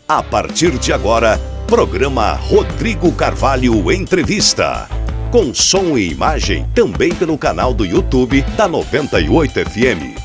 A partir de agora, programa Rodrigo Carvalho Entrevista. Com som e imagem também pelo canal do YouTube da 98 FM.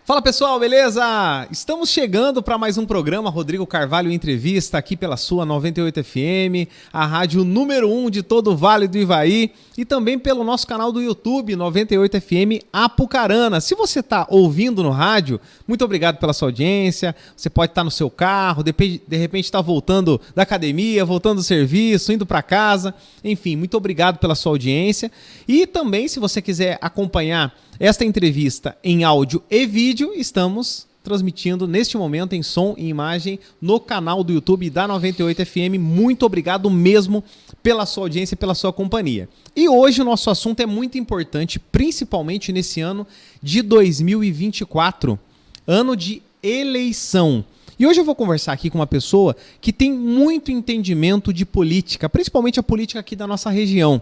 Fala pessoal, beleza? Estamos chegando para mais um programa Rodrigo Carvalho Entrevista aqui pela sua 98 FM, a rádio número 1 de todo o Vale do Ivaí e também pelo nosso canal do YouTube 98 FM Apucarana. Se você está ouvindo no rádio, muito obrigado pela sua audiência. Você pode estar no seu carro, de repente está voltando da academia, voltando do serviço, indo para casa. Enfim, muito obrigado pela sua audiência. E também, se você quiser acompanhar esta entrevista em áudio e vídeo, estamos transmitindo neste momento em som e imagem no canal do YouTube da 98 FM. Muito obrigado mesmo pela sua audiência e pela sua companhia. E hoje o nosso assunto é muito importante, principalmente nesse ano de 2024, ano de eleição. E hoje eu vou conversar aqui com uma pessoa que tem muito entendimento de política, principalmente a política aqui da nossa região.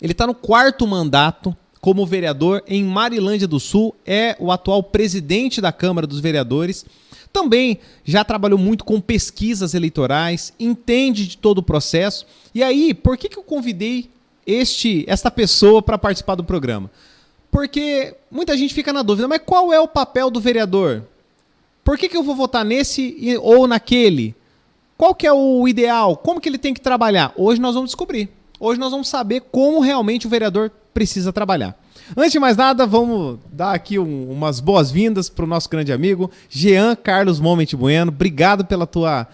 Ele está no 4º mandato como vereador em Marilândia do Sul, é o atual presidente da Câmara dos Vereadores. Também já trabalhou muito com pesquisas eleitorais, entende de todo o processo. E aí, por que eu convidei esta pessoa para participar do programa? Porque muita gente fica na dúvida, mas qual é o papel do vereador? Por que eu vou votar nesse ou naquele? Qual que é o ideal? Como que ele tem que trabalhar? Hoje nós vamos descobrir. Hoje nós vamos saber como realmente o vereador precisa trabalhar. Antes de mais nada, vamos dar aqui umas boas-vindas para o nosso grande amigo, Jean Carlos Momenti Bueno. Obrigado pela tua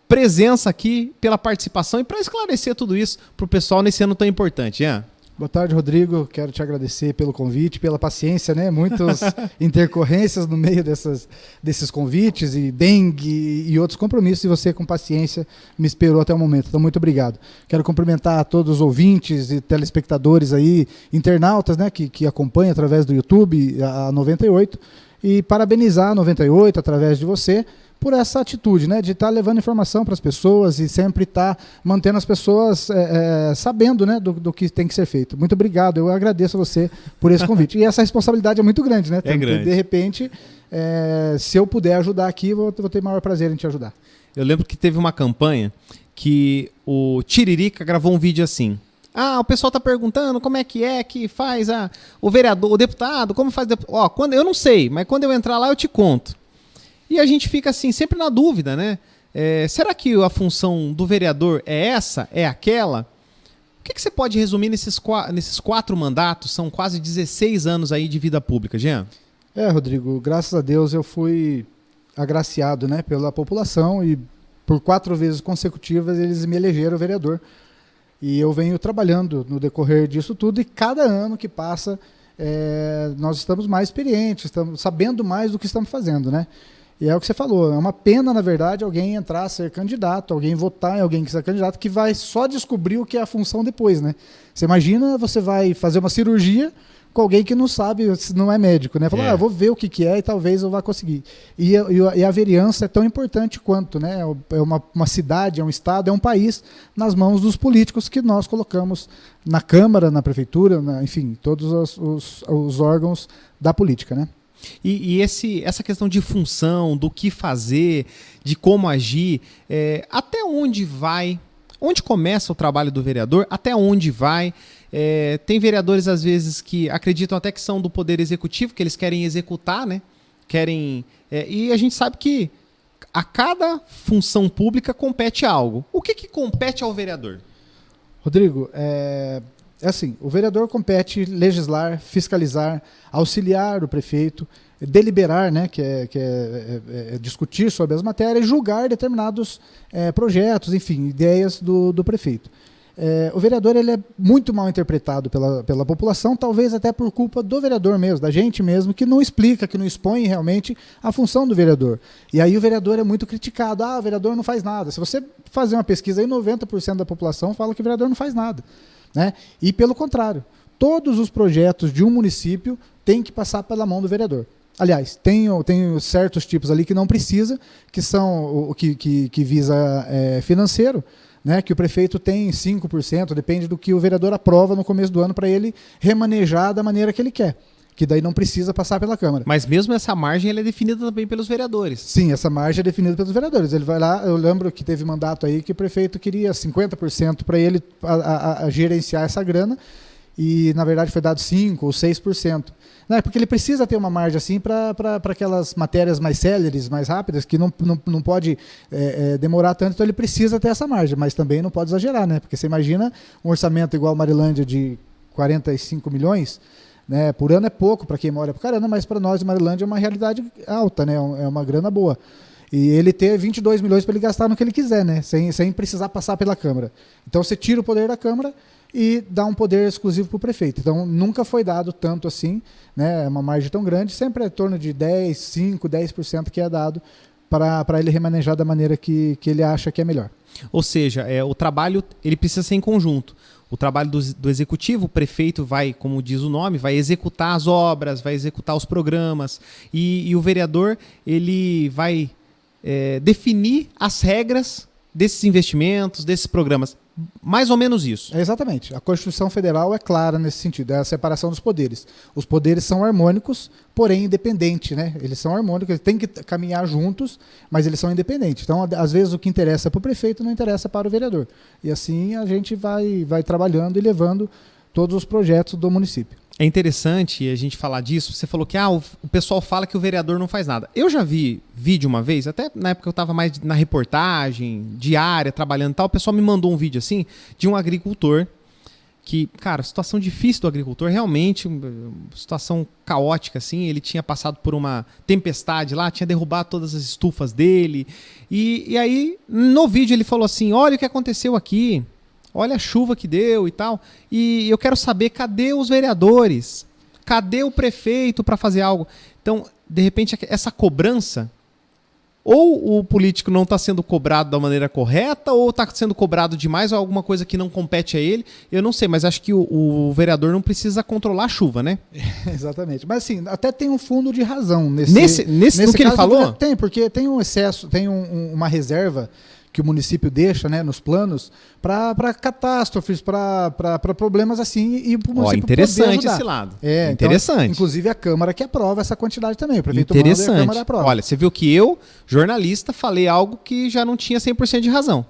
presença aqui, pela participação e para esclarecer tudo isso para o pessoal nesse ano tão importante, Jean. Boa tarde, Rodrigo. Quero te agradecer pelo convite, pela paciência, né? Muitas intercorrências no meio desses convites e dengue e outros compromissos, e você com paciência me esperou até o momento. Então, muito obrigado. Quero cumprimentar todos os ouvintes e telespectadores aí, internautas, né? Que acompanham através do YouTube a 98 e parabenizar a 98 através de você por essa atitude, né, de estar levando informação para as pessoas e sempre estar mantendo as pessoas sabendo, né, do que tem que ser feito. Muito obrigado, eu agradeço a você por esse convite. E essa responsabilidade é muito grande, né? É grande. De repente, se eu puder ajudar aqui, vou ter maior prazer em te ajudar. Eu lembro que teve uma campanha que o Tiririca gravou um vídeo assim. O pessoal tá perguntando como é que faz o vereador, o deputado, como faz... quando eu não sei, mas quando eu entrar lá eu te conto. E a gente fica assim, sempre na dúvida, né? Será que a função do vereador é essa? É aquela? O que você pode resumir nesses 4 mandatos? São quase 16 anos aí de vida pública, Jean. Rodrigo, graças a Deus eu fui agraciado, né, pela população e por 4 vezes consecutivas eles me elegeram vereador. E eu venho trabalhando no decorrer disso tudo e cada ano que passa nós estamos mais experientes, estamos sabendo mais do que estamos fazendo, né? E é o que você falou, é uma pena, na verdade, alguém entrar a ser candidato, alguém votar em alguém que seja candidato, que vai só descobrir o que é a função depois, né? Você imagina, você vai fazer uma cirurgia com alguém que não sabe, não é médico, né? Fala, eu vou ver o que é e talvez eu vá conseguir. E a vereança é tão importante quanto, né? É uma cidade, é um estado, é um país nas mãos dos políticos que nós colocamos na Câmara, na Prefeitura, enfim, todos os órgãos da política, né? E essa questão de função, do que fazer, de como agir, até onde vai, onde começa o trabalho do vereador, até onde vai. Tem vereadores, às vezes, que acreditam até que são do Poder Executivo, que eles querem executar, né? E a gente sabe que a cada função pública compete algo. O que compete ao vereador? Rodrigo, assim, o vereador compete legislar, fiscalizar, auxiliar o prefeito, deliberar, né, que é discutir sobre as matérias, julgar determinados projetos, enfim, ideias do prefeito. O vereador ele é muito mal interpretado pela população, talvez até por culpa do vereador mesmo, da gente mesmo, que não explica, que não expõe realmente a função do vereador. E aí o vereador é muito criticado. O vereador não faz nada. Se você fazer uma pesquisa aí, 90% da população fala que o vereador não faz nada, né? E pelo contrário, todos os projetos de um município têm que passar pela mão do vereador. Aliás, tem certos tipos ali que não precisa, que são o que visa financeiro, né, que o prefeito tem 5%, depende do que o vereador aprova no começo do ano para ele remanejar da maneira que ele quer. que daí não precisa passar pela Câmara. Mas mesmo essa margem ela é definida também pelos vereadores. Sim, essa margem é definida pelos vereadores. Ele vai lá, eu lembro que teve mandato aí que o prefeito queria 50% para ele a gerenciar essa grana, e na verdade foi dado 5% ou 6%. Não, é porque ele precisa ter uma margem assim para aquelas matérias mais céleres, mais rápidas, que não pode demorar tanto, então ele precisa ter essa margem, mas também não pode exagerar, né? Porque você imagina um orçamento igual a Marilândia de 45 milhões, né? Por ano é pouco para quem mora para caramba, mas para nós em Marilândia é uma realidade alta, né? É uma grana boa. E ele ter 22 milhões para ele gastar no que ele quiser, né? Sem precisar passar pela Câmara. Então você tira o poder da Câmara e dá um poder exclusivo para o prefeito. Então nunca foi dado tanto assim, né? Uma margem tão grande, sempre é em torno de 10% que é dado para ele remanejar da maneira que ele acha que é melhor. Ou seja, o trabalho ele precisa ser em conjunto. O trabalho do executivo, o prefeito vai, como diz o nome, vai executar as obras, vai executar os programas, e o vereador ele vai definir as regras desses investimentos, desses programas. Mais ou menos isso. Exatamente. A Constituição Federal é clara nesse sentido, é a separação dos poderes. Os poderes são harmônicos, porém independentes, né? Eles são harmônicos, eles têm que caminhar juntos, mas eles são independentes. Então, às vezes, o que interessa para o prefeito não interessa para o vereador. E assim a gente vai trabalhando e levando todos os projetos do município. É interessante a gente falar disso. Você falou que o pessoal fala que o vereador não faz nada. Eu já vi vídeo uma vez, até na época eu estava mais na reportagem, diária, trabalhando e tal, o pessoal me mandou um vídeo assim, de um agricultor que, cara, situação difícil do agricultor, realmente, situação caótica, assim, ele tinha passado por uma tempestade lá, tinha derrubado todas as estufas dele, e aí, no vídeo ele falou assim, olha o que aconteceu aqui, olha a chuva que deu e tal, e eu quero saber cadê os vereadores, cadê o prefeito para fazer algo. Então, de repente, essa cobrança, ou o político não está sendo cobrado da maneira correta, ou está sendo cobrado demais, ou alguma coisa que não compete a ele, eu não sei, mas acho que o vereador não precisa controlar a chuva, né? Exatamente, mas assim, até tem um fundo de razão nesse no que ele falou? Tem, porque tem um excesso, tem uma reserva que o município deixa, né, nos planos, para catástrofes, para problemas assim, e o município interessante poder ajudar. Esse lado. Interessante. Então, inclusive a Câmara que aprova essa quantidade também. O prefeito manda e a Câmara aprova. Olha, você viu que eu, jornalista, falei algo que já não tinha 100% de razão.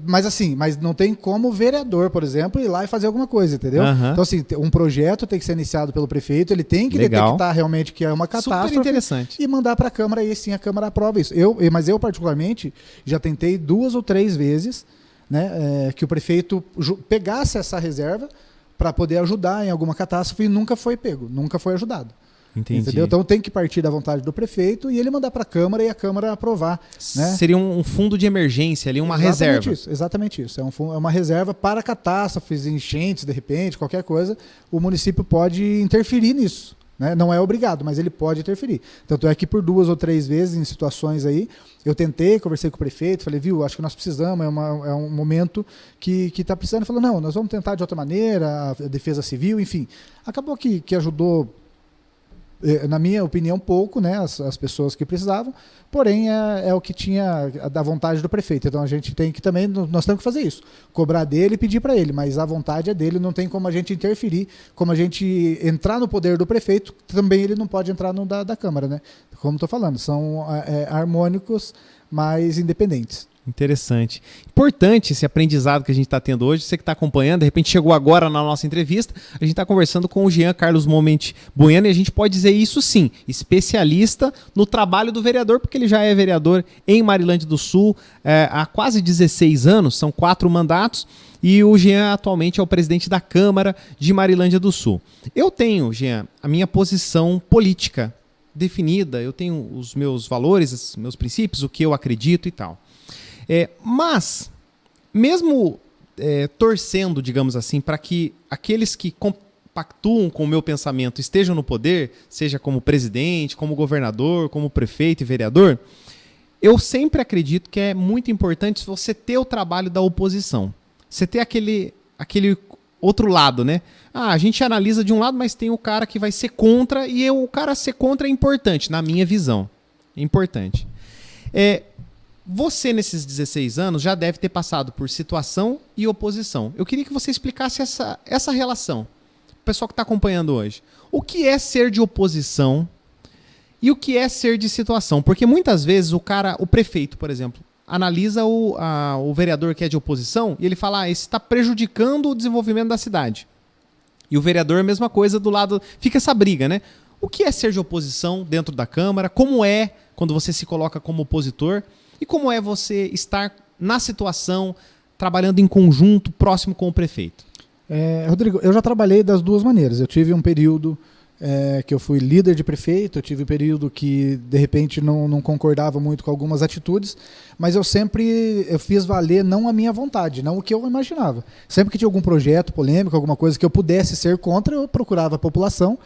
Mas não tem como o vereador, por exemplo, ir lá e fazer alguma coisa, entendeu? Uhum. Então, assim, um projeto tem que ser iniciado pelo prefeito, ele tem que detectar realmente que é uma catástrofe. Super interessante. E mandar para a Câmara, e sim a Câmara aprova isso. Mas eu, particularmente, já tentei 2 ou 3 vezes, né, que o prefeito pegasse essa reserva para poder ajudar em alguma catástrofe, e nunca foi pego, nunca foi ajudado. Entendi. Entendeu? Então tem que partir da vontade do prefeito e ele mandar para a Câmara e a Câmara aprovar. Né? Seria um fundo de emergência ali, uma reserva. Exatamente isso. É uma reserva para catástrofes, enchentes, de repente, qualquer coisa. O município pode interferir nisso. Né? Não é obrigado, mas ele pode interferir. Tanto é que por 2 ou 3 vezes, em situações aí, eu tentei, conversei com o prefeito, falei, viu, acho que nós precisamos, é um momento que está precisando. Ele falou, não, nós vamos tentar de outra maneira, a defesa civil, enfim. Acabou que ajudou, na minha opinião, pouco, né, as pessoas que precisavam, porém é o que tinha da vontade do prefeito. Então a gente tem que também, nós temos que fazer isso, cobrar dele e pedir para ele, mas a vontade é dele, não tem como a gente interferir, como a gente entrar no poder do prefeito, também ele não pode entrar no da Câmara, né? Como estou falando, são harmônicos, mas independentes. Interessante. Importante esse aprendizado que a gente está tendo hoje. Você que está acompanhando, de repente chegou agora na nossa entrevista, a gente está conversando com o Jean Carlos Moment Bueno, e a gente pode dizer isso sim, especialista no trabalho do vereador, porque ele já é vereador em Marilândia do Sul há quase 16 anos, são 4 mandatos, e o Jean atualmente é o presidente da Câmara de Marilândia do Sul. Eu tenho, Jean, a minha posição política definida, eu tenho os meus valores, os meus princípios, o que eu acredito e tal. Mas, mesmo torcendo, digamos assim, para que aqueles que compactuam com o meu pensamento estejam no poder, seja como presidente, como governador, como prefeito e vereador, eu sempre acredito que é muito importante você ter o trabalho da oposição. Você ter aquele outro lado, né? A gente analisa de um lado, mas tem o cara que vai ser contra, e o cara ser contra é importante, na minha visão. É importante. Você, nesses 16 anos, já deve ter passado por situação e oposição. Eu queria que você explicasse essa relação. pessoal que está acompanhando hoje. O que é ser de oposição e o que é ser de situação? Porque muitas vezes o prefeito, por exemplo, analisa o vereador que é de oposição e ele fala, esse está prejudicando o desenvolvimento da cidade. E o vereador, a mesma coisa do lado... Fica essa briga, né? O que é ser de oposição dentro da Câmara? Como é quando você se coloca como opositor? E como é você estar na situação, trabalhando em conjunto, próximo com o prefeito? Rodrigo, eu já trabalhei das duas maneiras. Eu tive um período que eu fui líder de prefeito, eu tive um período que, de repente, não concordava muito com algumas atitudes, mas eu fiz valer não a minha vontade, não o que eu imaginava. Sempre que tinha algum projeto polêmico, alguma coisa que eu pudesse ser contra, eu procurava a população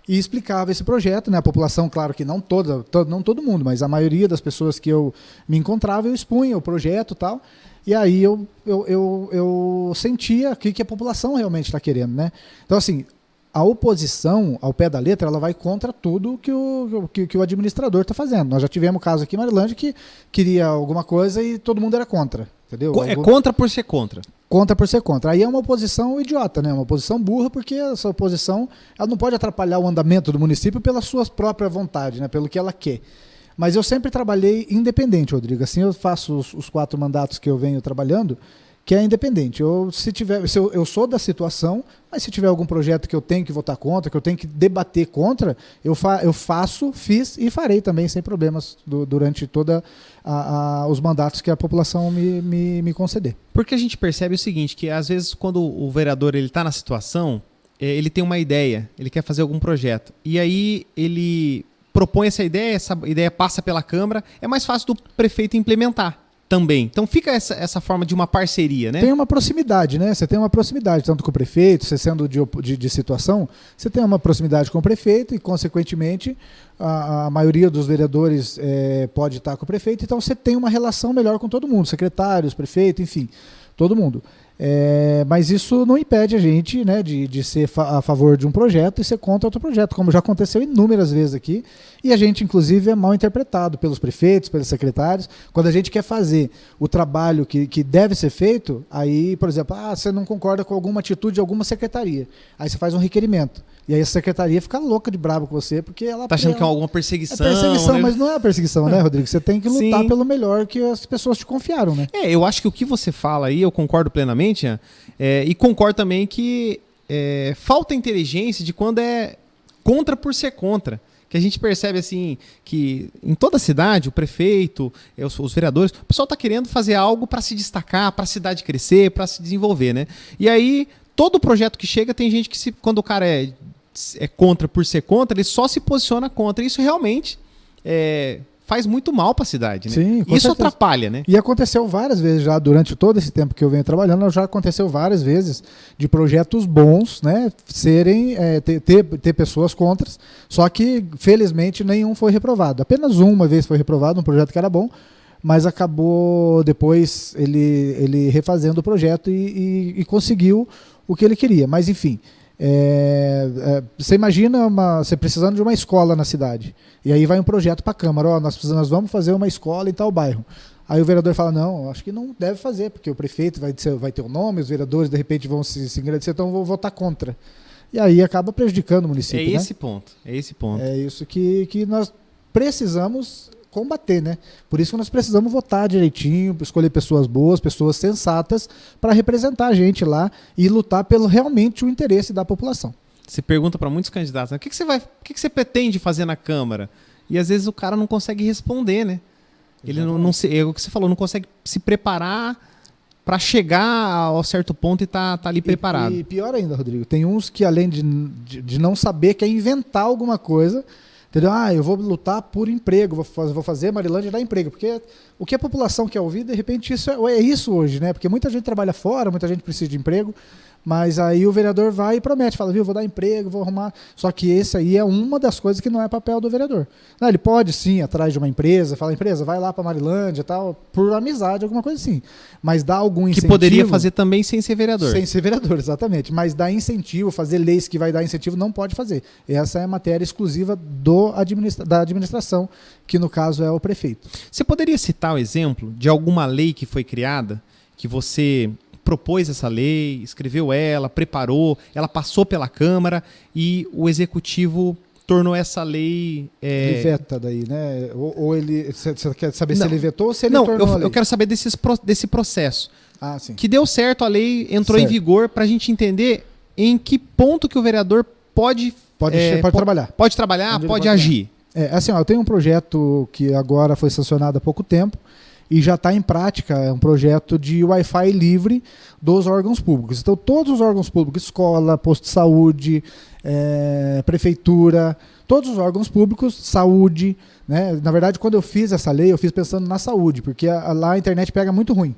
e explicava esse projeto, né? A população, claro que não todo mundo, mas a maioria das pessoas que eu me encontrava, eu expunha o projeto e tal. E aí eu sentia o que a população realmente está querendo, né? Então, assim, a oposição, ao pé da letra, ela vai contra tudo que o administrador está fazendo. Nós já tivemos caso aqui em Marilândia que queria alguma coisa e todo mundo era contra, entendeu? É contra por ser contra. Contra por ser contra. Aí é uma oposição idiota, né? Uma oposição burra, porque essa oposição ela não pode atrapalhar o andamento do município pela sua própria vontade, né? Pelo que ela quer. Mas eu sempre trabalhei independente, Rodrigo. Assim eu faço os 4 mandatos que eu venho trabalhando, que é independente. Eu sou da situação, mas se tiver algum projeto que eu tenho que votar contra, que eu tenho que debater contra, eu fiz e farei também sem problemas durante todos os mandatos que a população me conceder. Porque a gente percebe o seguinte, que às vezes quando o vereador está na situação, ele tem uma ideia, ele quer fazer algum projeto, e aí ele propõe essa ideia passa pela Câmara, é mais fácil do prefeito implementar também. Então fica essa forma de uma parceria, né? Tem uma proximidade, né? Você tem uma proximidade tanto com o prefeito, você sendo de situação, você tem uma proximidade com o prefeito e, consequentemente, a maioria dos vereadores pode estar com o prefeito, então você tem uma relação melhor com todo mundo, secretários, prefeito, enfim, todo mundo. Mas isso não impede a gente, né, de ser a favor de um projeto e ser contra outro projeto, como já aconteceu inúmeras vezes aqui, e a gente, inclusive, é mal interpretado pelos prefeitos, pelos secretários. Quando a gente quer fazer o trabalho que deve ser feito, aí, por exemplo, você não concorda com alguma atitude de alguma secretaria, aí você faz um requerimento, e aí a secretaria fica louca de brabo com você, porque ela... Tá achando que é alguma perseguição. É perseguição, né? Mas não é perseguição, né, Rodrigo? Você tem que lutar pelo melhor que as pessoas te confiaram, né? Eu acho que o que você fala aí, eu concordo plenamente, e concordo também que falta inteligência de quando é contra por ser contra. Que a gente percebe assim que em toda a cidade, o prefeito, os vereadores, o pessoal está querendo fazer algo para se destacar, para a cidade crescer, para se desenvolver, né? E aí, todo projeto que chega, tem gente que, quando o cara é contra por ser contra, ele só se posiciona contra. Isso realmente faz muito mal para a cidade, né? Sim, com isso certeza. atrapalha, né? E aconteceu várias vezes já, durante todo esse tempo que eu venho trabalhando, já aconteceu várias vezes de projetos bons, né, ter pessoas contras, só que, felizmente, nenhum foi reprovado. Apenas uma vez foi reprovado, um projeto que era bom, mas acabou depois ele refazendo o projeto e conseguiu o que ele queria. Mas, enfim... você imagina você precisando de uma escola na cidade, e aí vai um projeto para a Câmara, nós vamos fazer uma escola em tal bairro. Aí o vereador fala, não, acho que não deve fazer, porque o prefeito vai ter o nome, os vereadores de repente vão se engrandecer, então eu vou votar contra. E aí acaba prejudicando o município. É esse ponto. É isso que nós precisamos combater, né? Por isso que nós precisamos votar direitinho, escolher pessoas boas, pessoas sensatas para representar a gente lá e lutar pelo realmente o interesse da população. Você pergunta para muitos candidatos, né? O que você pretende fazer na Câmara? E às vezes o cara não consegue responder, né? Ele é o que você falou, não consegue se preparar para chegar ao certo ponto e tá ali preparado. E pior ainda, Rodrigo, tem uns que além de não saber, quer inventar alguma coisa. Entendeu? Eu vou lutar por emprego, vou fazer Marilândia dar emprego, porque o que a população quer ouvir, de repente, isso é isso hoje, né? Porque muita gente trabalha fora, muita gente precisa de emprego, mas aí o vereador vai e promete, fala, viu, vou dar emprego, vou arrumar. Só que esse aí é uma das coisas que não é papel do vereador. Não, ele pode sim ir atrás de uma empresa, falar, empresa, vai lá para Marilândia, tal, por amizade, alguma coisa assim. Mas dá algum incentivo. Que poderia fazer também sem ser vereador. Sem ser vereador, exatamente. Mas dá incentivo, fazer leis que vai dar incentivo, não pode fazer. Essa é a matéria exclusiva da administração, que no caso é o prefeito. Você poderia citar o exemplo de alguma lei que foi criada, que você propôs essa lei, escreveu ela, preparou, ela passou pela Câmara e o Executivo tornou essa lei... Ele veta daí, né? Ou ele... Você quer saber se Não. ele vetou ou se ele Não, tornou a lei? eu quero saber desse processo. Ah, sim. Que deu certo, a lei entrou em Certo. vigor para a gente entender em que ponto que o vereador pode trabalhar. Pode trabalhar, Onde ele pode pode agir. Assim, ó, eu tenho um projeto que agora foi sancionado há pouco tempo e já está em prática, é um projeto de Wi-Fi livre dos órgãos públicos. Então, todos os órgãos públicos, escola, posto de saúde, prefeitura, todos os órgãos públicos, saúde, né? Na verdade, quando eu fiz essa lei, eu fiz pensando na saúde, porque lá a internet pega muito ruim.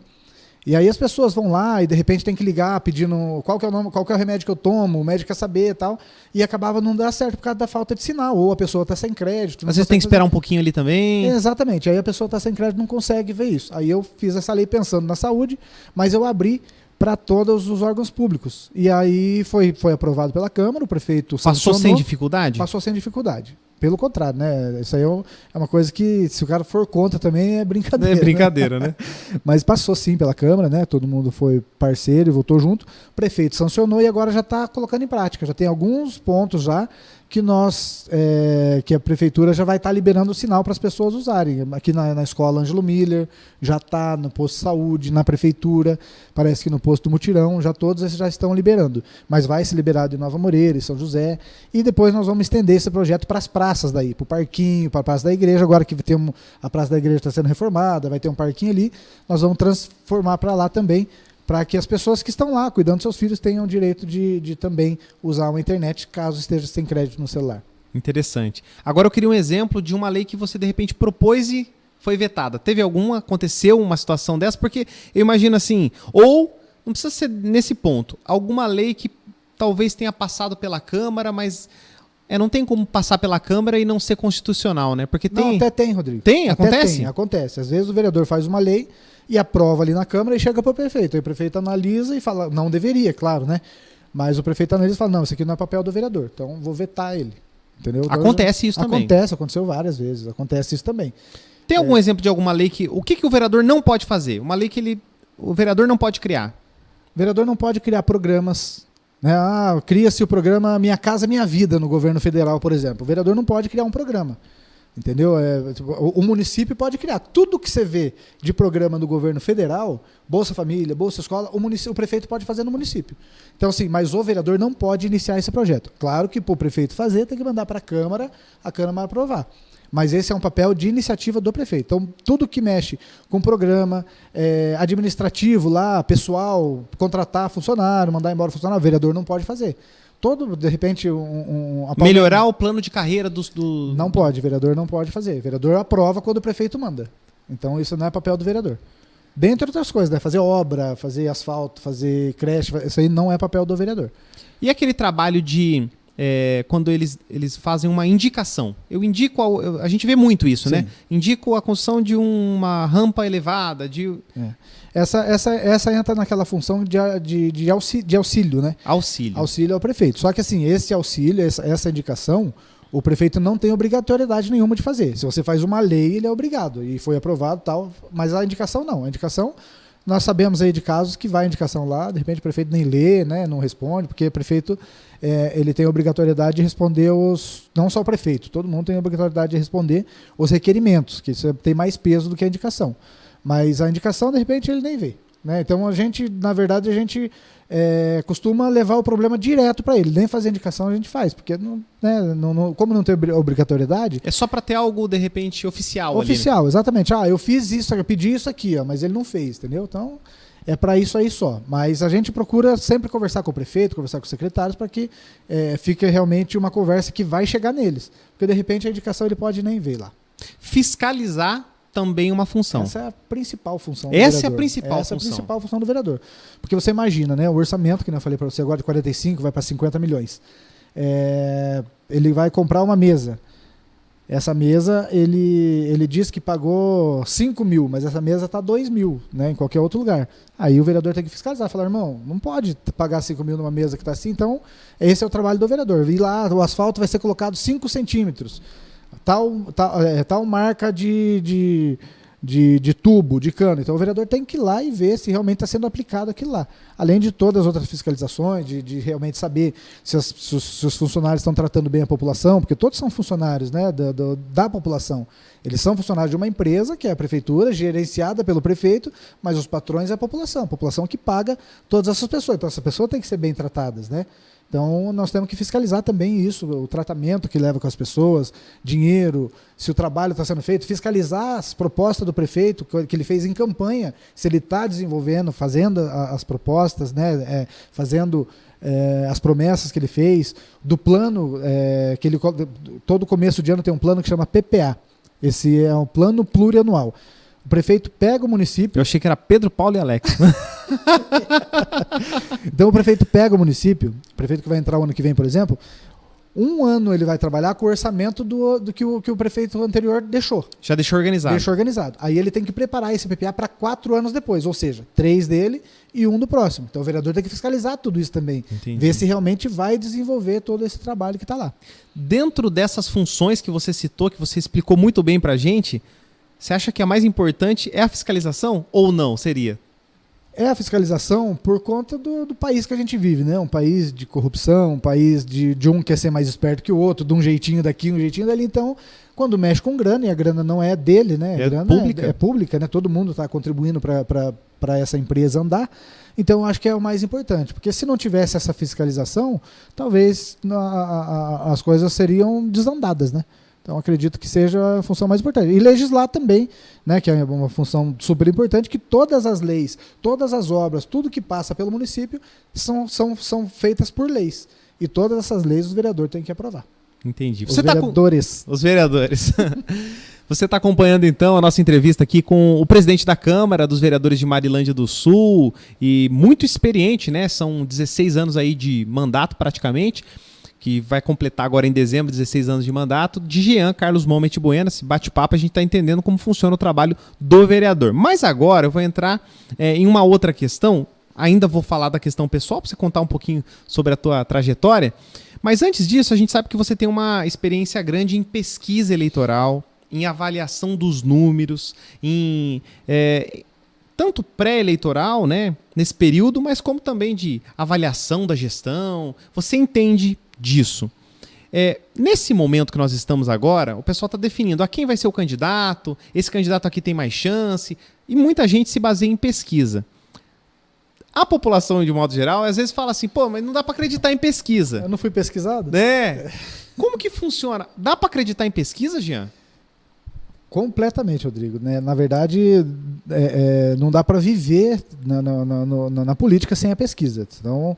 E aí as pessoas vão lá e de repente tem que ligar pedindo qual que é o nome, qual que é o remédio que eu tomo, o médico quer saber e tal, e acabava não dar certo por causa da falta de sinal, ou a pessoa está sem crédito. Às vezes tem que esperar um pouquinho ali também. Exatamente, aí a pessoa está sem crédito e não consegue ver isso. Aí eu fiz essa lei pensando na saúde, mas eu abri para todos os órgãos públicos. E aí foi aprovado pela Câmara, o prefeito Passou sancionou. sem dificuldade? Passou sem dificuldade. Pelo contrário, né? Isso aí é uma coisa que, se o cara for contra também, é brincadeira. É brincadeira, né? Mas passou sim pela Câmara, né? Todo mundo foi parceiro e votou junto. O prefeito sancionou e agora já está colocando em prática. Já tem alguns pontos já que que a prefeitura já vai estar liberando o sinal para as pessoas usarem. Aqui na escola Ângelo Miller, já está no posto de saúde, na prefeitura, parece que no posto do Mutirão, já todos esses já estão liberando. Mas vai se liberar de Nova Moreira e São José. E depois nós vamos estender esse projeto para as praças daí, para o parquinho, para a Praça da Igreja. Agora que a Praça da Igreja está sendo reformada, vai ter um parquinho ali, nós vamos transformar para lá também, para que as pessoas que estão lá cuidando dos seus filhos tenham o direito de também usar uma internet caso esteja sem crédito no celular. Interessante. Agora eu queria um exemplo de uma lei que você de repente propôs e foi vetada. Teve alguma? Aconteceu uma situação dessa? Porque eu imagino assim, ou não precisa ser nesse ponto, alguma lei que talvez tenha passado pela Câmara, mas não tem como passar pela Câmara e não ser constitucional, né? Porque tem... Não, até tem, Rodrigo. Tem? Até Acontece? Tem, acontece. Às vezes o vereador faz uma lei e aprova ali na Câmara e chega para o prefeito. Aí o prefeito analisa e fala, não deveria, claro, né? Mas o prefeito analisa e fala, não, isso aqui não é papel do vereador, então vou vetar ele. Entendeu? Acontece isso também. Aconteceu várias vezes, acontece isso também. Tem algum exemplo de alguma lei que... O que o vereador não pode fazer? Uma lei que o vereador não pode criar? O vereador não pode criar programas, né? Cria-se o programa Minha Casa Minha Vida no governo federal, por exemplo. O vereador não pode criar um programa. Entendeu? O município pode criar. Tudo que você vê de programa do governo federal, Bolsa Família, Bolsa Escola, o prefeito pode fazer no município. Então, assim, mas o vereador não pode iniciar esse projeto. Claro que para o prefeito fazer, tem que mandar para a Câmara aprovar. Mas esse é um papel de iniciativa do prefeito. Então, tudo que mexe com programa administrativo lá, pessoal, contratar funcionário, mandar embora funcionário, o vereador não pode fazer. De repente, melhorar o plano de carreira do... Não pode, o vereador não pode fazer. O vereador aprova quando o prefeito manda. Então, isso não é papel do vereador. Dentre outras coisas, né? Fazer obra, fazer asfalto, fazer creche, isso aí não é papel do vereador. E aquele trabalho de... quando eles fazem uma indicação. Eu indico... A gente vê muito isso, Sim. né? Indico a construção de uma rampa elevada, Essa entra naquela função de auxílio, né? Auxílio. Auxílio ao prefeito. Só que assim, esse auxílio, essa indicação, o prefeito não tem obrigatoriedade nenhuma de fazer. Se você faz uma lei, ele é obrigado. E foi aprovado e tal, mas a indicação não. A indicação, nós sabemos aí de casos que vai a indicação lá, de repente o prefeito nem lê, né? Não responde, porque o prefeito ele tem a obrigatoriedade de responder não só o prefeito, todo mundo tem a obrigatoriedade de responder os requerimentos, que isso tem mais peso do que a indicação. Mas a indicação, de repente, ele nem vê. Né? Então, na verdade, a gente costuma levar o problema direto para ele. Nem fazer indicação a gente faz, porque como não tem obrigatoriedade... É só para ter algo, de repente, oficial. Oficial, ali, né? Exatamente. Eu fiz isso, eu pedi isso aqui, mas ele não fez, entendeu? Então, é para isso aí só. Mas a gente procura sempre conversar com o prefeito, conversar com os secretários, para que fique realmente uma conversa que vai chegar neles. Porque, de repente, a indicação ele pode nem ver lá. Fiscalizar também uma função. Essa é a principal função do vereador. Essa é a principal função do vereador. Porque você imagina, né, o orçamento, que eu falei para você agora, de 45, vai para 50 milhões. Ele vai comprar uma mesa. Essa mesa, ele diz que pagou 5 mil, mas essa mesa está 2 mil, né, em qualquer outro lugar. Aí o vereador tem que fiscalizar, falar, irmão, não pode pagar 5 mil numa mesa que está assim, então esse é o trabalho do vereador. E lá o asfalto vai ser colocado 5 centímetros. Tal marca de de tubo, de cano. Então o vereador tem que ir lá e ver se realmente está sendo aplicado aquilo lá. Além de todas as outras fiscalizações, de realmente saber se os funcionários estão tratando bem a população, porque todos são funcionários, né, da população. Eles são funcionários de uma empresa, que é a prefeitura, gerenciada pelo prefeito, mas os patrões é a população que paga todas essas pessoas. Então essas pessoas têm que ser bem tratadas, né? Então, nós temos que fiscalizar também isso, o tratamento que leva com as pessoas, dinheiro, se o trabalho está sendo feito, fiscalizar as propostas do prefeito, que ele fez em campanha, se ele está desenvolvendo, fazendo as propostas, né, fazendo as promessas que ele fez, do plano, que ele, todo começo de ano tem um plano que chama PPA. Esse é um plano plurianual. O prefeito pega o município... Eu achei que era Pedro, Paulo e Alex. Então o prefeito pega o município, o prefeito que vai entrar o ano que vem, por exemplo, um ano ele vai trabalhar com o orçamento do que o prefeito anterior deixou. Já deixou organizado. Deixou organizado. Aí ele tem que preparar esse PPA para 4 anos depois, ou seja, 3 dele e 1 do próximo. Então o vereador tem que fiscalizar tudo isso também. Entendi. Ver se realmente vai desenvolver todo esse trabalho que está lá. Dentro dessas funções que você citou, que você explicou muito bem pra gente, você acha que a mais importante é a fiscalização ou não seria? É a fiscalização por conta do país que a gente vive, né? Um país de corrupção, um país de um quer ser mais esperto que o outro, de um jeitinho daqui, um jeitinho dali. Então, quando mexe com grana, e a grana não é dele, né? A grana pública. É pública, né? Todo mundo está contribuindo para essa empresa andar. Então, eu acho que é o mais importante. Porque se não tivesse essa fiscalização, talvez as coisas seriam desandadas, né? Então, acredito que seja a função mais importante. E legislar também, né, que é uma função super importante, que todas as leis, todas as obras, tudo que passa pelo município são feitas por leis. E todas essas leis os vereadores têm que aprovar. Entendi. Os vereadores. Os vereadores. Você está acompanhando, então, a nossa entrevista aqui com o presidente da Câmara dos Vereadores de Marilândia do Sul, e muito experiente, né? São 16 anos aí de mandato, praticamente, que vai completar agora em dezembro 16 anos de mandato, de Jean Carlos Momet Bueno. Esse bate-papo a gente está entendendo como funciona o trabalho do vereador. Mas agora eu vou entrar em uma outra questão, ainda vou falar da questão pessoal, para você contar um pouquinho sobre a tua trajetória, mas antes disso a gente sabe que você tem uma experiência grande em pesquisa eleitoral, em avaliação dos números, em... tanto pré-eleitoral, né, nesse período, mas como também de avaliação da gestão. Você entende disso. Nesse momento que nós estamos agora, o pessoal está definindo a quem vai ser o candidato, esse candidato aqui tem mais chance, e muita gente se baseia em pesquisa. A população, de modo geral, às vezes fala assim, pô, mas não dá para acreditar em pesquisa. Eu não fui pesquisado? Como que funciona? Dá para acreditar em pesquisa, Jean? Completamente, Rodrigo. Né? Na verdade, não dá para viver na política sem a pesquisa. Então,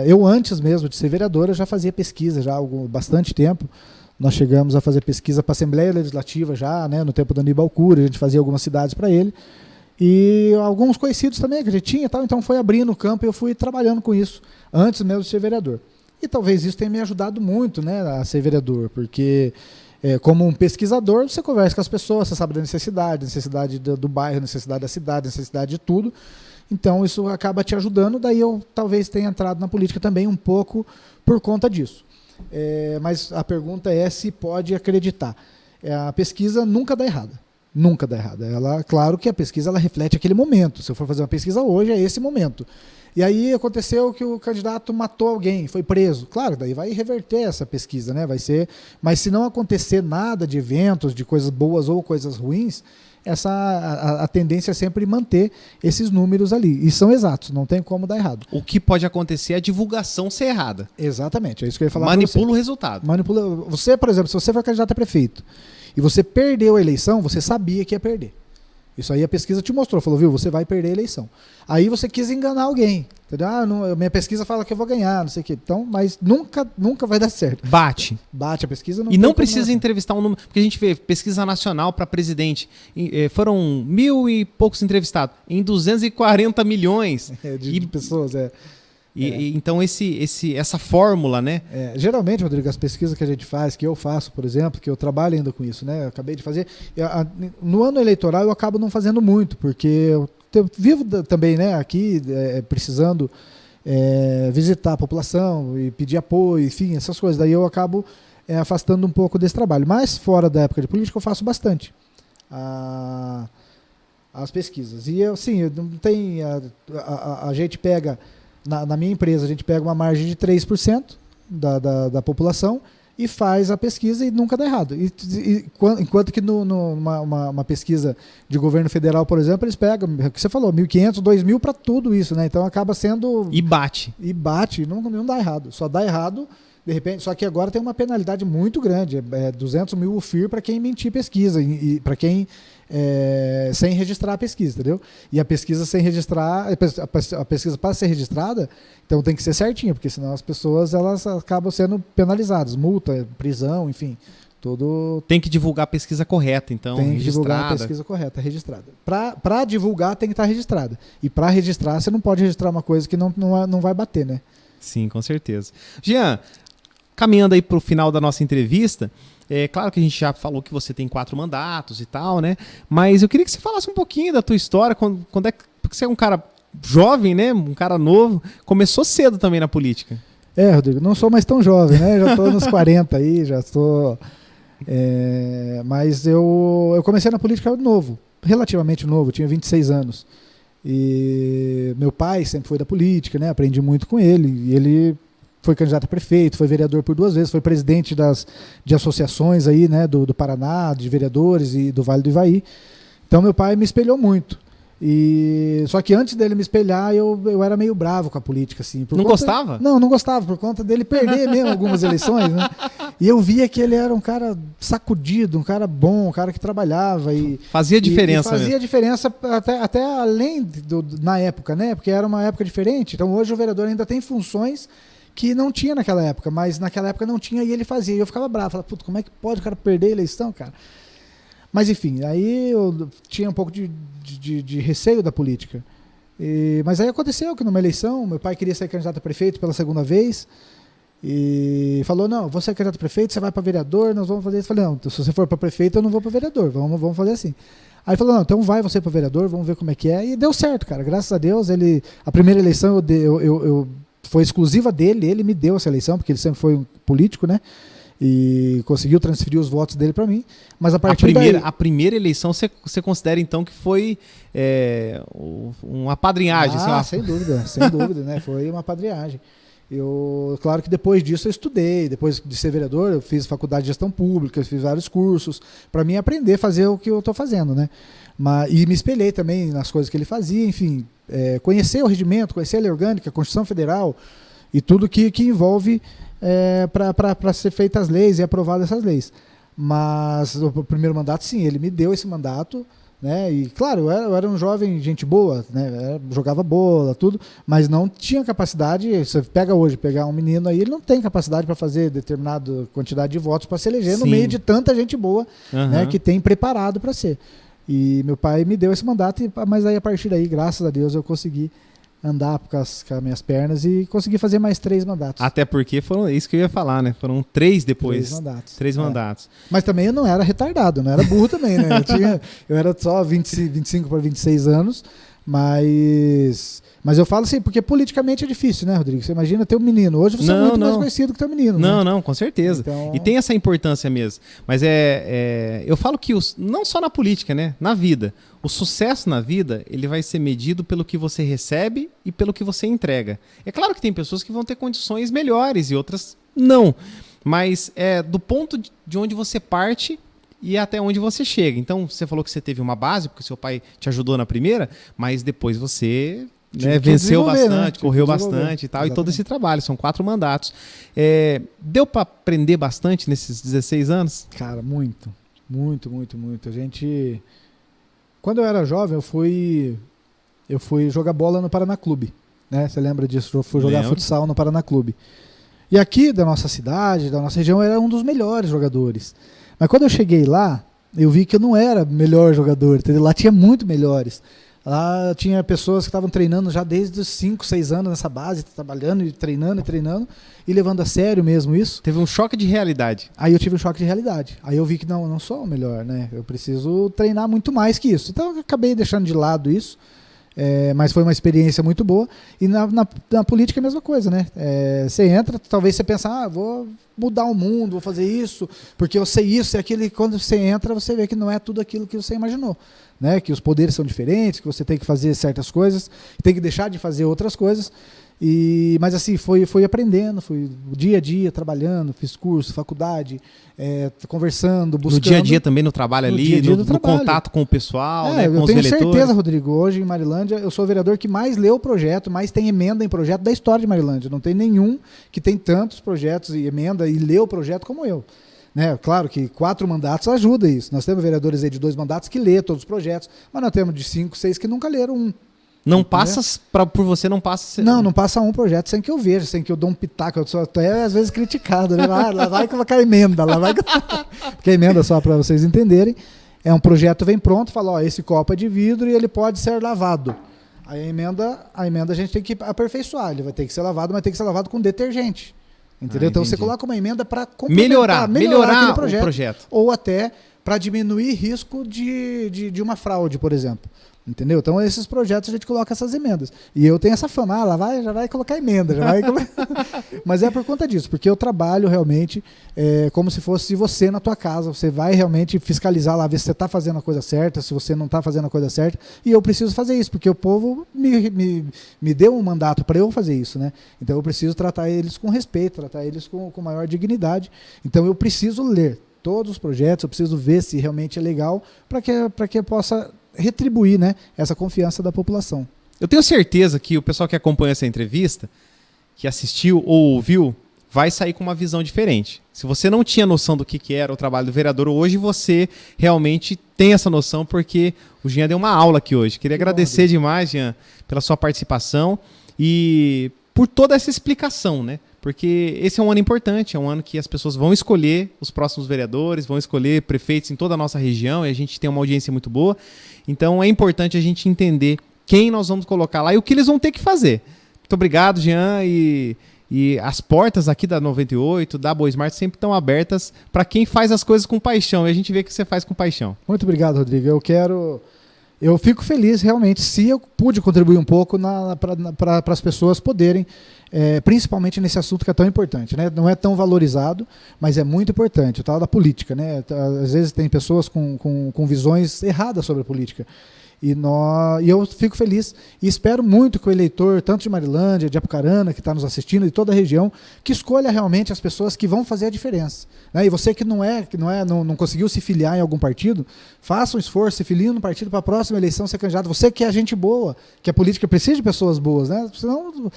eu antes mesmo de ser vereador, eu já fazia pesquisa já há bastante tempo. Nós chegamos a fazer pesquisa para a Assembleia Legislativa já, né, no tempo do Aníbal Cury, a gente fazia algumas cidades para ele. E alguns conhecidos também que a gente tinha, tal, então foi abrindo o campo e eu fui trabalhando com isso antes mesmo de ser vereador. E talvez isso tenha me ajudado muito, né, a ser vereador, porque... como um pesquisador, você conversa com as pessoas, você sabe da necessidade do bairro, necessidade da cidade, necessidade de tudo. Então isso acaba te ajudando, daí eu talvez tenha entrado na política também um pouco por conta disso. Mas a pergunta é se pode acreditar. A pesquisa nunca dá errada. Nunca dá errada. Claro que a pesquisa ela reflete aquele momento. Se eu for fazer uma pesquisa hoje, é esse momento. E aí aconteceu que o candidato matou alguém, foi preso. Claro, daí vai reverter essa pesquisa, né? Vai ser, mas se não acontecer nada de eventos, de coisas boas ou coisas ruins, a tendência é sempre manter esses números ali. E são exatos, não tem como dar errado. O que pode acontecer é a divulgação ser errada. Exatamente, é isso que eu ia falar. Manipula o resultado. Você, por exemplo, se você for candidato a prefeito e você perdeu a eleição, você sabia que ia perder. Isso aí a pesquisa te mostrou, falou, viu, você vai perder a eleição. Aí você quis enganar alguém, entendeu? Minha pesquisa fala que eu vou ganhar, não sei o quê. Então, mas nunca vai dar certo. Bate a pesquisa. E não precisa entrevistar um número, porque a gente vê pesquisa nacional para presidente, foram 1.000 e poucos entrevistados, em 240 milhões. De pessoas, Então essa fórmula, né? Geralmente, Rodrigo, as pesquisas que a gente faz, que eu faço, por exemplo, que eu trabalho ainda com isso, né? Eu acabei de fazer. No ano eleitoral eu acabo não fazendo muito, porque eu vivo também, né, aqui precisando visitar a população e pedir apoio, enfim, essas coisas. Daí eu acabo afastando um pouco desse trabalho. Mas fora da época de política eu faço bastante. as pesquisas. E não tem. A gente pega, na minha empresa, a gente pega uma margem de 3% da população e faz a pesquisa e nunca dá errado. Enquanto que numa pesquisa de governo federal, por exemplo, eles pegam, o que você falou, 1.500, 2.000 para tudo isso, né? Então acaba sendo... E bate, não dá errado. Só dá errado, de repente, só que agora tem uma penalidade muito grande, 200 mil o FIR para quem mentir pesquisa, e para quem... sem registrar a pesquisa, entendeu? E a pesquisa sem registrar, a pesquisa para ser registrada, então tem que ser certinho, porque senão as pessoas elas acabam sendo penalizadas, multa, prisão, enfim, todo. Tem que divulgar a pesquisa correta, então. Tem que registrada. divulgar a pesquisa correta, registrada. Para divulgar tem que estar registrada. E para registrar, você não pode registrar uma coisa que não vai bater, né? Sim, com certeza. Jean, caminhando aí para o final da nossa entrevista. É claro que a gente já falou que você tem 4 mandatos e tal, né? Mas eu queria que você falasse um pouquinho da tua história, quando é que porque você é um cara jovem, né? Um cara novo, começou cedo também na política. Rodrigo, não sou mais tão jovem, né? Já estou nos 40 aí, já estou... mas eu comecei na política novo, relativamente novo, tinha 26 anos. E meu pai sempre foi da política, né? Aprendi muito com ele, e ele... foi candidato a prefeito, foi vereador por 2 vezes, foi presidente de associações aí, né, do Paraná, de vereadores e do Vale do Ivaí. Então meu pai me espelhou muito. Só que antes dele me espelhar, eu era meio bravo com a política, assim. Gostava? Não gostava, por conta dele perder mesmo algumas eleições, né? E eu via que ele era um cara sacudido, um cara bom, um cara que trabalhava e... Fazia diferença fazia mesmo. diferença até além na época, né? Porque era uma época diferente. Então hoje o vereador ainda tem funções que não tinha naquela época, mas naquela época não tinha e ele fazia. E eu ficava bravo, falava, puta, como é que pode o cara perder a eleição, cara? Mas enfim, aí eu tinha um pouco de receio da política. Mas aí aconteceu que numa eleição, meu pai queria ser candidato a prefeito pela 2ª vez e falou, não, vou ser candidato a prefeito, você vai para vereador, nós vamos fazer isso. Eu falei, não, se você for para prefeito, eu não vou para vereador, vamos fazer assim. Aí ele falou, não, então vai você para vereador, vamos ver como é que é. E deu certo, cara, graças a Deus. A primeira eleição foi exclusiva dele, ele me deu essa eleição, porque ele sempre foi um político, né? E conseguiu transferir os votos dele para mim. Mas a primeira eleição você considera então que foi uma padrinhagem? Sem dúvida, né? Foi uma padrinhagem. Claro que depois disso eu estudei, depois de ser vereador, eu fiz faculdade de gestão pública, fiz vários cursos, para mim aprender a fazer o que eu estou fazendo, né? E me espelhei também nas coisas que ele fazia, enfim, conhecer o regimento, conhecer a lei orgânica, a Constituição Federal e tudo que envolve para ser feitas as leis e aprovadas essas leis. Mas o primeiro mandato, sim, ele me deu esse mandato, né? E claro, eu era um jovem, gente boa, né? Jogava bola, tudo, mas não tinha capacidade. Você pegar um menino aí, ele não tem capacidade para fazer determinada quantidade de votos para se eleger no meio de tanta gente boa, né? Que tem preparado para ser. E meu pai me deu esse mandato, mas aí a partir daí, graças a Deus, eu consegui andar com as minhas pernas e consegui fazer mais 3 mandatos. Até porque foram isso que eu ia falar, né? Foram 3 depois. 3 mandatos. Mas também eu não era retardado, não era burro também, né? Eu era só 25 para 26 anos, mas eu falo assim, porque politicamente é difícil, né, Rodrigo? Você imagina ter um menino. Hoje você é muito mais conhecido que teu menino. Não, com certeza. Então... E tem essa importância mesmo. Mas eu falo que não só na política, né? Na vida. O sucesso na vida, ele vai ser medido pelo que você recebe e pelo que você entrega. É claro que tem pessoas que vão ter condições melhores e outras não. Mas do ponto de onde você parte e até onde você chega. Então, você falou que você teve uma base, porque seu pai te ajudou na primeira, mas depois você... venceu bastante, correu bastante e tal, exatamente. E todo esse trabalho, são 4 mandatos. Deu para aprender bastante nesses 16 anos? Cara, muito. Quando eu era jovem, eu fui jogar bola no Paraná Clube, né? Você lembra disso? Eu fui jogar futsal no Paraná Clube. E aqui da nossa cidade, da nossa região, eu era um dos melhores jogadores. Mas quando eu cheguei lá, eu vi que eu não era melhor jogador, entendeu? Lá tinha muito melhores. Lá tinha pessoas que estavam treinando já desde os 5, 6 anos nessa base, trabalhando e treinando e levando a sério mesmo isso. Teve um choque de realidade. Aí eu tive um choque de realidade. Aí eu vi que não sou o melhor, né? Eu preciso treinar muito mais que isso. Então eu acabei deixando de lado isso, mas foi uma experiência muito boa. E na política é a mesma coisa, né? Você entra, talvez você pense, vou mudar o mundo, vou fazer isso, porque eu sei isso e aquilo, e quando você entra, você vê que não é tudo aquilo que você imaginou, né? Que os poderes são diferentes, que você tem que fazer certas coisas, tem que deixar de fazer outras coisas. Mas assim, foi aprendendo, fui dia a dia trabalhando, fiz curso, faculdade, conversando, buscando. No dia a dia também no trabalho ali, no contato com o pessoal, né, com os vereadores. Eu tenho certeza, Rodrigo, hoje em Marilândia, eu sou o vereador que mais lê o projeto, mais tem emenda em projeto da história de Marilândia. Não tem nenhum que tem tantos projetos e emenda e lê o projeto como eu. Né? Claro que 4 mandatos ajuda isso. Nós temos vereadores aí de 2 mandatos que lê todos os projetos, mas nós temos de 5, 6 que nunca leram um. Não passa, por você não passa... Não passa um projeto sem que eu veja, sem que eu dou um pitaco. Eu sou até às vezes criticado, né? Lá vai colocar emenda, lá vai... Porque a emenda, só para vocês entenderem, é um projeto vem pronto, fala, ó, esse copo é de vidro e ele pode ser lavado. Aí a emenda a gente tem que aperfeiçoar, ele vai ter que ser lavado, mas tem que ser lavado com detergente. Entendeu? Então você coloca uma emenda para melhorar o projeto. Ou até para diminuir risco de uma fraude, por exemplo. Entendeu? Então, esses projetos a gente coloca essas emendas. E eu tenho essa fama, já vai colocar emenda. Mas é por conta disso, porque eu trabalho realmente como se fosse você na tua casa. Você vai realmente fiscalizar lá, ver se você está fazendo a coisa certa, se você não está fazendo a coisa certa. E eu preciso fazer isso, porque o povo me deu um mandato para eu fazer isso, né? Então, eu preciso tratar eles com respeito, tratar eles com maior dignidade. Então, eu preciso ler todos os projetos, eu preciso ver se realmente é legal para que eu possa retribuir, né, essa confiança da população. Eu tenho certeza que o pessoal que acompanha essa entrevista, que assistiu ou ouviu, vai sair com uma visão diferente. Se você não tinha noção do que era o trabalho do vereador, hoje você realmente tem essa noção, porque o Jean deu uma aula aqui hoje. Queria agradecer demais, Jean, pela sua participação e por toda essa explicação, né? Porque esse é um ano importante, é um ano que as pessoas vão escolher os próximos vereadores, vão escolher prefeitos em toda a nossa região, e a gente tem uma audiência muito boa. Então é importante a gente entender quem nós vamos colocar lá e o que eles vão ter que fazer. Muito obrigado, Jean, e as portas aqui da 98, da Boa Smart, sempre estão abertas para quem faz as coisas com paixão, e a gente vê que você faz com paixão. Muito obrigado, Rodrigo. Eu fico feliz realmente se eu pude contribuir um pouco para as pessoas poderem, principalmente nesse assunto que é tão importante, né? Não é tão valorizado, mas é muito importante, o tal da política, né? Às vezes tem pessoas com visões erradas sobre a política. E eu fico feliz e espero muito que o eleitor, tanto de Marilândia, de Apucarana, que está nos assistindo, de toda a região, que escolha realmente as pessoas que vão fazer a diferença. Né? E você que não conseguiu se filiar em algum partido, faça um esforço, se filie no partido para a próxima eleição ser candidato. Você que é gente boa, que a política precisa de pessoas boas, né? Senão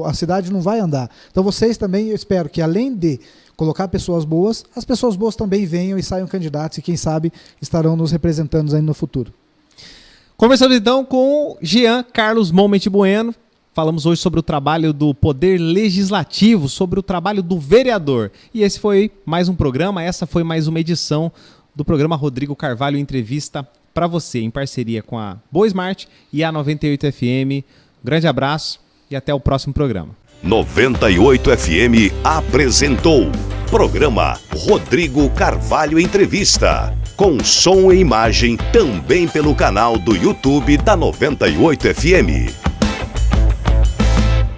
a cidade não vai andar. Então vocês também, eu espero que além de colocar pessoas boas, as pessoas boas também venham e saiam candidatos e quem sabe estarão nos representando aí no futuro. Conversamos então com Jean Carlos Moment Bueno. Falamos hoje sobre o trabalho do Poder Legislativo, sobre o trabalho do vereador. E esse foi mais um programa, essa foi mais uma edição do programa Rodrigo Carvalho Entrevista para você, em parceria com a Boa Smart e a 98 FM. Um grande abraço e até o próximo programa. 98 FM apresentou programa Rodrigo Carvalho Entrevista, com som e imagem também pelo canal do YouTube da 98 FM.